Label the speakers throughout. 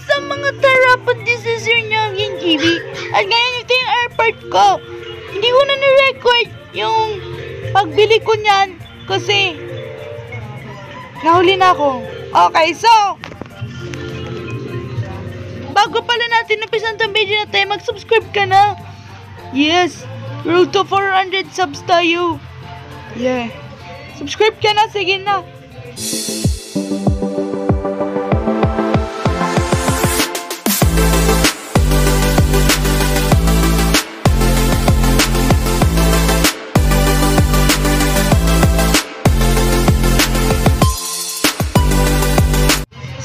Speaker 1: sa mga tarapot decision niyo yung TV. At ngayon ito yung airport ko. Hindi ko na na-record yung pagbili ko niyan kasi nahuli na ako. Okay, so bago pala natin napisan itong video na tayo, mag-subscribe ka na. Yes, road to 400 subs tayo. Yeah, subscribe ka na, sige na.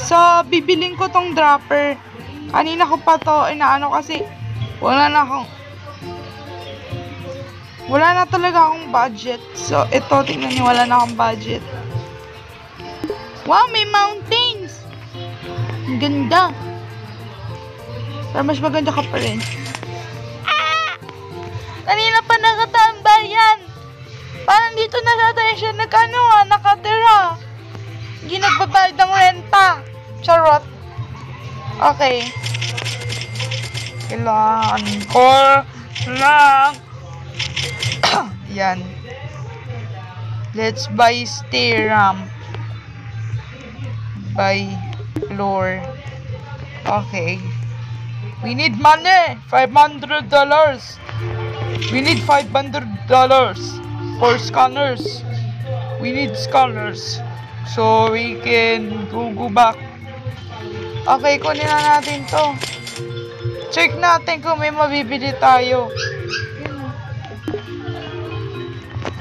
Speaker 1: So, bibiling ko tong dropper. Kanina ko pa to inaano kasi wala na talaga akong budget. So, ito, tingnan niyo, wala na akong budget. Wow, may mountains! Ang ganda. Pero mas maganda ka pa rin. Ah! Kanina pa nakatambay yan. Parang dito na tayo siya nakatira. Hindi nagbabayad ng renta. Charot. Okay. Kailangan ko lang. Yan. Let's buy stair ramp. Buy floor. Okay. We need money. $500. We need $500 for scanners. We need scanners. So we can go back. Okay, kunin na natin to. Check natin kung may mabibili tayo.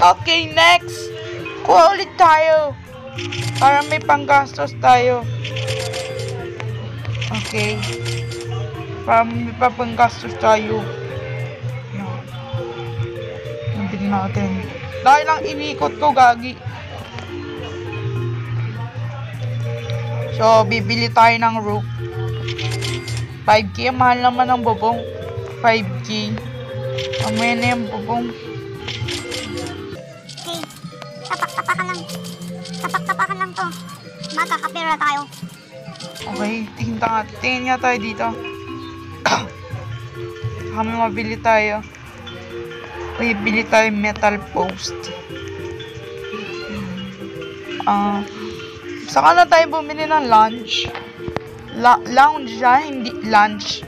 Speaker 1: Okay, next. Kuha ulit tayo. Para may panggastos tayo. Okay. Para may panggastos tayo. Hindi natin. Dahil lang inikot ko, gagi. So, bibili tayo ng rope. 5K, mahal naman ang bubong. 5K. Mamaya na yung bubong.
Speaker 2: Okay, tapak-tapakan lang. Tapak-tapakan lang to. Magkakapera tayo.
Speaker 1: Okay, tingin nga tayo dito. Kami mabili tayo. Bibili tayo metal post. Saka na tayo bumili ng lunch. Lounge siya, hindi lunch.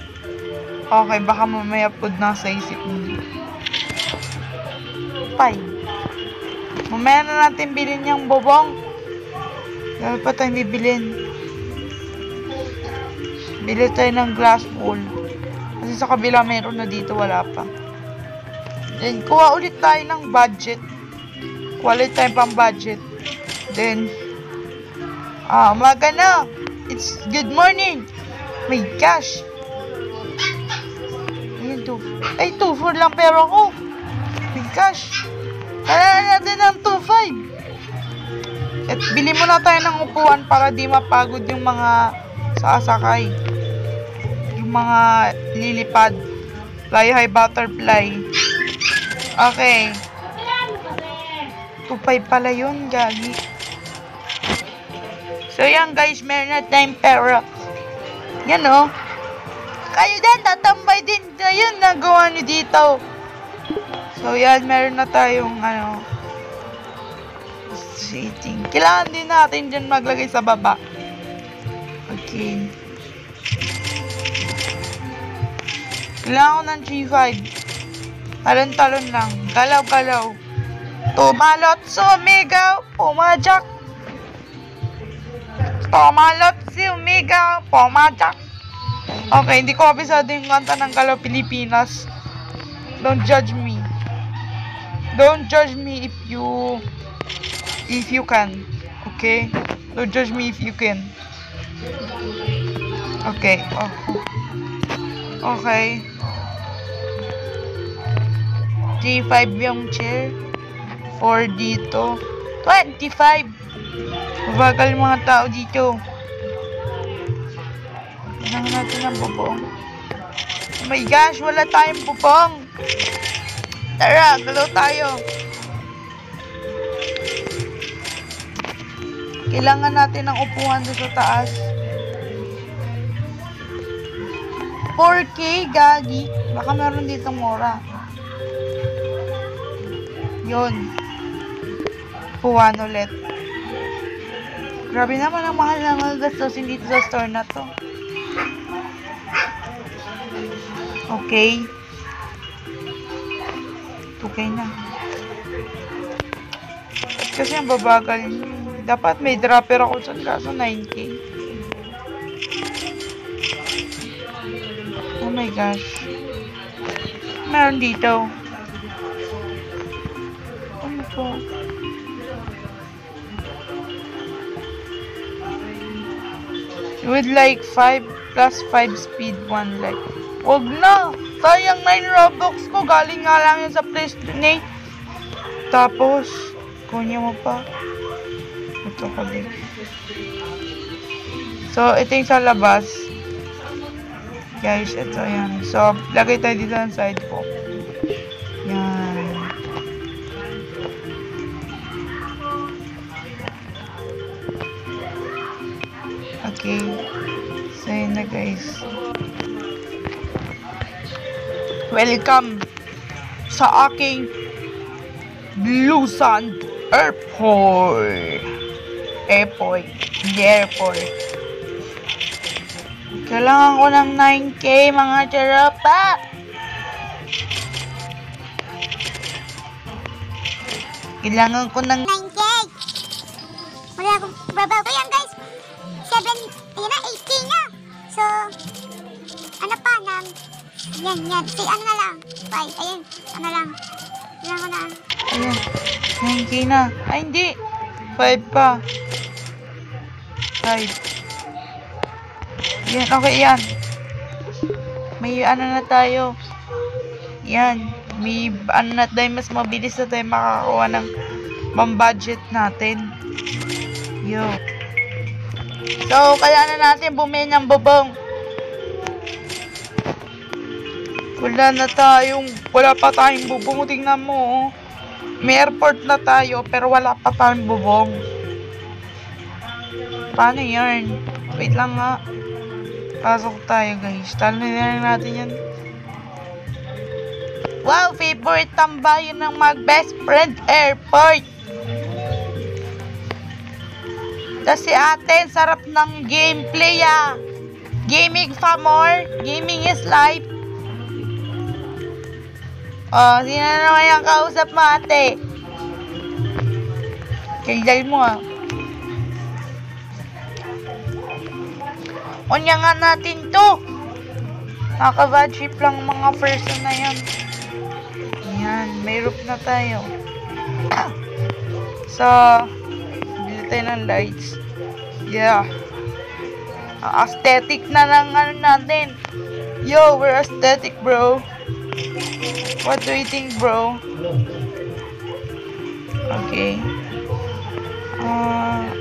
Speaker 1: Okay, baka mamaya pod na sa isip mo. Fine. Mamaya na natin bilhin yung bobong. Dahil pa tayo bibilin. Bili tayo ng glass bowl. Kasi sa kabila meron na dito, wala pa. Then, kuha ulit tayo ng budget. Kuha ulit tayo pang budget. Then, umaga na. It's good morning. My gosh. Ayan, 2.4 lang pero ako. My gosh. Kailangan natin ng 2.5. At bili muna tayo ng upuan para di mapagod yung mga sasakay. Yung mga lilipad. Fly high butterfly. Okay. 2.5 pala yun, gagi. So, yan guys, meron na tayong pera. Yan o. Kayo din, tatambay din. Ayun, nagawa nyo dito. So, yan, meron na tayong, seating. Kailangan din natin dyan maglagay sa baba. Okay. Kailangan ko ng 3.5. Talon-talon lang. Galaw-galaw. Tumalot, sumigaw, pumajak. Tumalot, sumigaw, pumajak. Okay, hindi ko kabisado yung kanta ng Galaw Pilipinas. Don't judge me. Don't judge me if you can. Okay? Don't judge me if you can. Okay. Oh. Okay. G5 yung chair. 4 dito. 25. Mabagal mga tao dito. Tingnan natin ang bubong. Oh my gosh, wala tayong bubong. Tara, galaw tayo. Kailangan natin ng upuan doon sa taas. 4K, gagi. Baka meron dito mura. Yun. Puwan ulit. Grabe naman ang mahal na magastosin dito sa store na to. Okay. 2K na. Kasi ang babagal niyo. Dapat may dropper ako dyan kaso 9K. Oh my gosh. Meron dito. Ano to? With like 5 plus 5 speed 1 like. Wag na! Sayang 9 Robux ko. Galing nga lang yun sa PlayStation. Tapos, kunya mo pa. Ito ko din. So, ito yung sa labas. Guys, ito yan. So, lagay tayo dito ng side ko. Yan. Okay. So, yun na guys. Welcome sa aking Busan Airport. Kailangan ko ng 9K mga charapa. Kailangan ko ng
Speaker 2: 9K. Wala akong babaw ko yan guys. 7, ayun na, 8K na. So, ano pa ng, yan. Si ano na lang. 5, ayun, ano lang. Kailangan ko na.
Speaker 1: Ayan, 9K na. Ay, hindi. 5 pa. 5. Yan, okay yan. May ano na tayo. Yan. May ano na tayo, mas mabilis na tayo makakakuha ng budget natin. Yo. So, kailangan natin bumili ng bubong. Wala pa tayong bubong. Tingnan mo, oh. May airport na tayo, pero wala pa tayong bubong. Paano yan? Wait lang nga. Pasok tayo, guys. Talo na natin yan. Wow! Favorite tambayan ng mag-best friend airport. Kasi ate, sarap ng gameplay, ah. Gaming fa more. Gaming is life. Oh, sino na naman yung kausap mo, ate? Kailan mo, ah. Unya nga natin to. Nakaka-bad trip lang mga person na yan. Yan, may roof na tayo. So, bili tayo ng lights. Yeah. Aesthetic na lang ano natin. Yo, we're aesthetic, bro. What do you think, bro? Okay.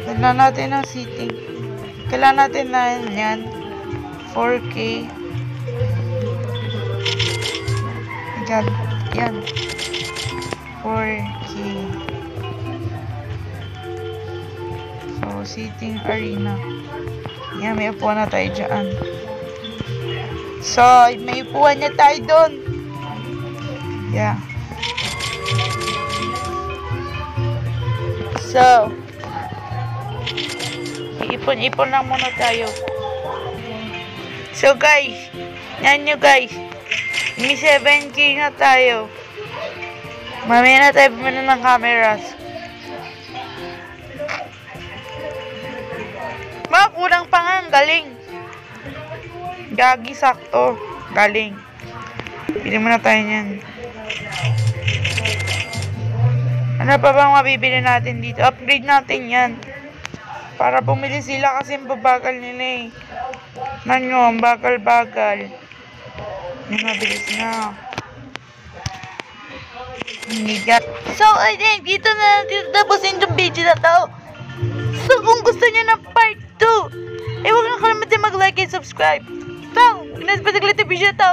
Speaker 1: Kailangan natin ng seating. Kailangan natin na yan. 4K. Yan. 4K. So, seating arena. Yan, may upuan na tayo dyan. So, may upuan na tayo doon. Yeah. So, ipon lang muna tayo. So guys, yan nyo guys. May 7K na tayo. Mamaya na tayo bumili ng cameras. Kulang pa nga, galing. Gagi, sakto. Galing. Bili muna tayo niyan. Ano pa bang mabibili natin dito? Upgrade natin yan. Para bumili sila kasi babagal nila eh. Nanyo, ang bagal-bagal. Yung mabilis na. So, I think dito na natin tapusin yung video na to. So, kung gusto nyo ng part 2, eh, huwag na kalimutan mag-like and subscribe. So, pinagpatagal ito video na to.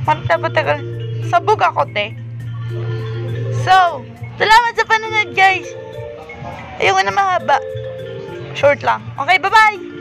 Speaker 1: Patagal. Sabog ako, te. So, salamat sa panonood, guys. Ayoko na mahaba. Short lang. Okay, bye-bye!